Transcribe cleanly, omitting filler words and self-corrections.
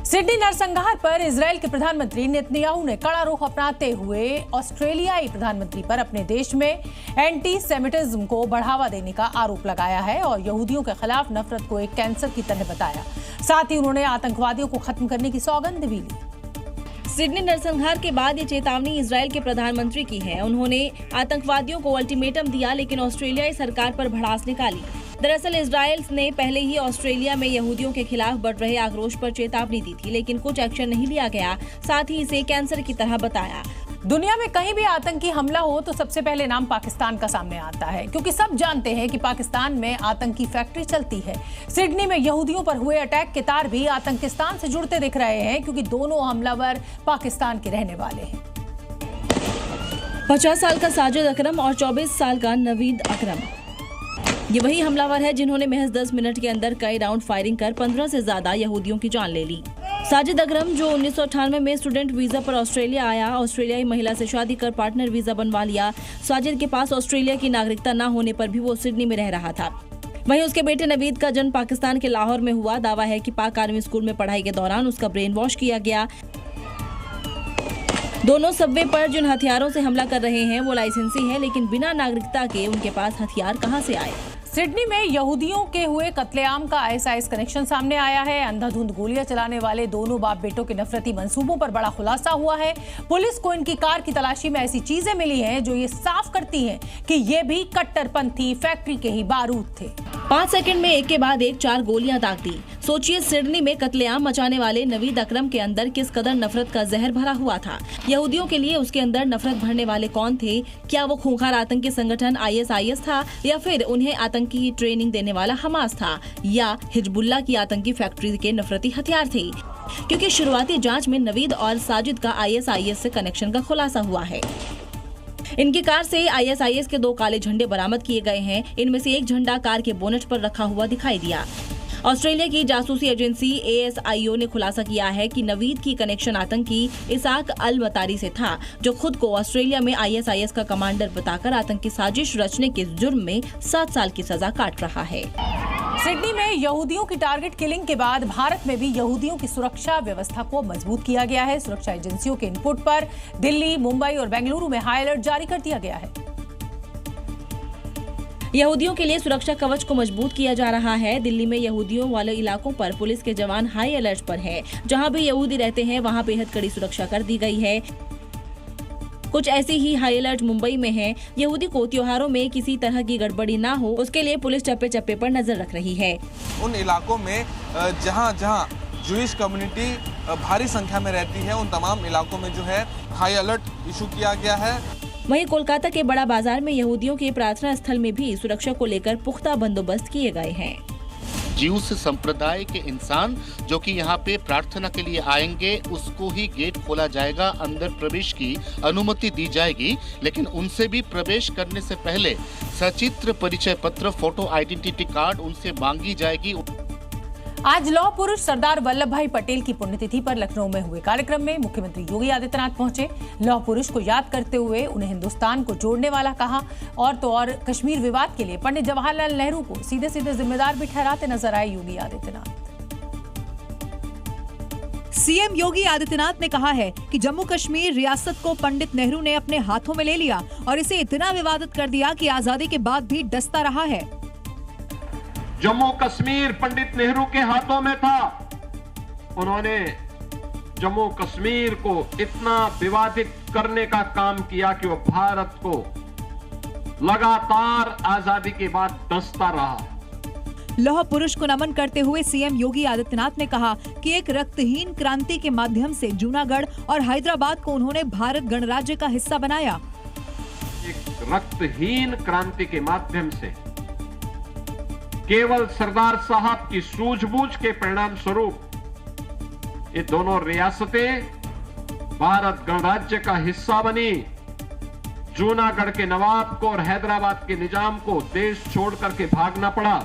Sydney नरसंहार पर Israel के प्रधानमंत्री नेतन्याहू ने कड़ा रुख अपनाते हुए ऑस्ट्रेलियाई प्रधानमंत्री पर अपने देश में एंटी सेमिटिज्म को बढ़ावा देने का आरोप लगाया है और यहूदियों के खिलाफ नफरत को एक कैंसर की तरह बताया। साथ ही उन्होंने आतंकवादियों को खत्म करने की सौगंध भी ली। सिडनी नरसंहार के बाद ये चेतावनी इजरायल के प्रधानमंत्री की है। उन्होंने आतंकवादियों को अल्टीमेटम दिया, लेकिन ऑस्ट्रेलियाई सरकार पर भड़ास निकाली। दरअसल इजरायल ने पहले ही ऑस्ट्रेलिया में यहूदियों के खिलाफ बढ़ रहे आक्रोश पर चेतावनी दी थी, लेकिन कुछ एक्शन नहीं लिया गया। साथ ही इसे कैंसर की तरह बताया। दुनिया में कहीं भी आतंकी हमला हो तो सबसे पहले नाम पाकिस्तान का सामने आता है, क्योंकि सब जानते हैं कि पाकिस्तान में आतंकी फैक्ट्री चलती है। सिडनी में यहूदियों पर हुए अटैक के तार भी आतंकिस्तान से जुड़ते दिख रहे हैं, क्योंकि दोनों हमलावर पाकिस्तान के रहने वाले हैं। 50 साल का साजिद अकरम और 24 साल का नवीद अकरम, ये वही हमलावर है जिन्होंने महज 10 मिनट के अंदर कई राउंड फायरिंग कर 15 से ज्यादा यहूदियों की जान ले ली। साजिद अकरम, जो 1998 में स्टूडेंट वीजा पर ऑस्ट्रेलिया आया, ऑस्ट्रेलियाई महिला से शादी कर पार्टनर वीजा बनवा लिया। साजिद के पास ऑस्ट्रेलिया की नागरिकता न होने पर भी वो सिडनी में रह रहा था। वहीं उसके बेटे नवीद का जन्म पाकिस्तान के लाहौर में हुआ। दावा है कि पाक आर्मी स्कूल में पढ़ाई के दौरान उसका ब्रेन वॉश किया गया। दोनों सबवे पर जिन हथियारों से हमला कर रहे हैं वो लाइसेंसी है, लेकिन बिना नागरिकता के उनके पास हथियार कहां से आए। सिडनी में यहूदियों के हुए कत्लेआम का आईएसआईएस कनेक्शन सामने आया है। अंधाधुंध गोलियां चलाने वाले दोनों बाप बेटों के नफरती मंसूबों पर बड़ा खुलासा हुआ है। पुलिस को इनकी कार की तलाशी में ऐसी चीजें मिली हैं जो ये साफ करती हैं कि ये भी कट्टरपंथी फैक्ट्री के ही बारूद थे। 5 सेकंड में एक के बाद एक 4 गोलियां दाग दी। सोचिए, सिडनी में कत्लेआम मचाने वाले नवीद अकरम के अंदर किस कदर नफरत का जहर भरा हुआ था। यहूदियों के लिए उसके अंदर नफरत भरने वाले कौन थे? क्या वो खूंखार आतंकी संगठन आईएसआईएस था, या फिर उन्हें आतंकी की ट्रेनिंग देने वाला हमास था, या हिजबुल्लाह की आतंकी फैक्ट्री के नफरती हथियार थे? क्योंकि शुरुआती जांच में नवीद और साजिद का आईएसआईएस से कनेक्शन का खुलासा हुआ है। इनकी कार से आईएसआईएस के 2 काले झंडे बरामद किए गए हैं। इनमें से एक झंडा कार के बोनेट पर रखा हुआ दिखाई दिया। ऑस्ट्रेलिया की जासूसी एजेंसी ASIO ने खुलासा किया है कि नवीद की कनेक्शन आतंकी इसाक अल मतारी से था, जो खुद को ऑस्ट्रेलिया में आईएसआईएस का कमांडर बताकर आतंकी साजिश रचने के जुर्म में 7 साल की सजा काट रहा है। सिडनी में यहूदियों की टारगेट किलिंग के बाद भारत में भी यहूदियों की सुरक्षा व्यवस्था को मजबूत किया गया है। सुरक्षा एजेंसियों के इनपुट पर दिल्ली, मुंबई और बेंगलुरु में हाई अलर्ट जारी कर दिया गया है। यहूदियों के लिए सुरक्षा कवच को मजबूत किया जा रहा है। दिल्ली में यहूदियों वाले इलाकों पर पुलिस के जवान हाई अलर्ट पर हैं। जहां भी यहूदी रहते हैं वहां बेहद कड़ी सुरक्षा कर दी गई है। कुछ ऐसी ही हाई अलर्ट मुंबई में है। यहूदी को त्योहारों में किसी तरह की गड़बड़ी ना हो, उसके लिए पुलिस चप्पे चप्पे पर नजर रख रही है। उन इलाकों में जहां जूइश कम्युनिटी भारी संख्या में रहती है, उन तमाम इलाकों में जो है हाई अलर्ट इशू किया गया है। वहीं कोलकाता के बड़ा बाजार में यहूदियों के प्रार्थना स्थल में भी सुरक्षा को लेकर पुख्ता बंदोबस्त किए गए हैं। ज्यूस संप्रदाय के इंसान जो कि यहाँ पे प्रार्थना के लिए आएंगे, उसको ही गेट खोला जाएगा, अंदर प्रवेश की अनुमति दी जाएगी, लेकिन उनसे भी प्रवेश करने से पहले सचित्र परिचय पत्र, फोटो आइडेंटिटी कार्ड उनसे मांगी जाएगी। आज लौह पुरुष सरदार वल्लभ भाई पटेल की पुण्यतिथि पर लखनऊ में हुए कार्यक्रम में मुख्यमंत्री योगी आदित्यनाथ पहुंचे। लौह पुरुष को याद करते हुए उन्हें हिंदुस्तान को जोड़ने वाला कहा, और तो और कश्मीर विवाद के लिए पंडित जवाहरलाल नेहरू को सीधे सीधे जिम्मेदार भी ठहराते नजर आए योगी आदित्यनाथ। सीएम योगी आदित्यनाथ ने कहा है कि जम्मू कश्मीर रियासत को पंडित नेहरू ने अपने हाथों में ले लिया और इसे इतना विवादित कर दिया कि आजादी के बाद भी डसता रहा है। जम्मू कश्मीर पंडित नेहरू के हाथों में था। उन्होंने जम्मू कश्मीर को इतना विवादित करने का काम किया कि वो भारत को लगातार आजादी के बाद डसता रहा। लौह पुरुष को नमन करते हुए सीएम योगी आदित्यनाथ ने कहा कि एक रक्तहीन क्रांति के माध्यम से जूनागढ़ और हैदराबाद को उन्होंने भारत गणराज्य का हिस्सा बनाया। एक रक्तहीन क्रांति के माध्यम से केवल सरदार साहब की सूझबूझ के परिणाम स्वरूप ये दोनों रियासतें भारत गणराज्य का हिस्सा बनी। जूनागढ़ के नवाब को और हैदराबाद के निजाम को देश छोड़ करके भागना पड़ा।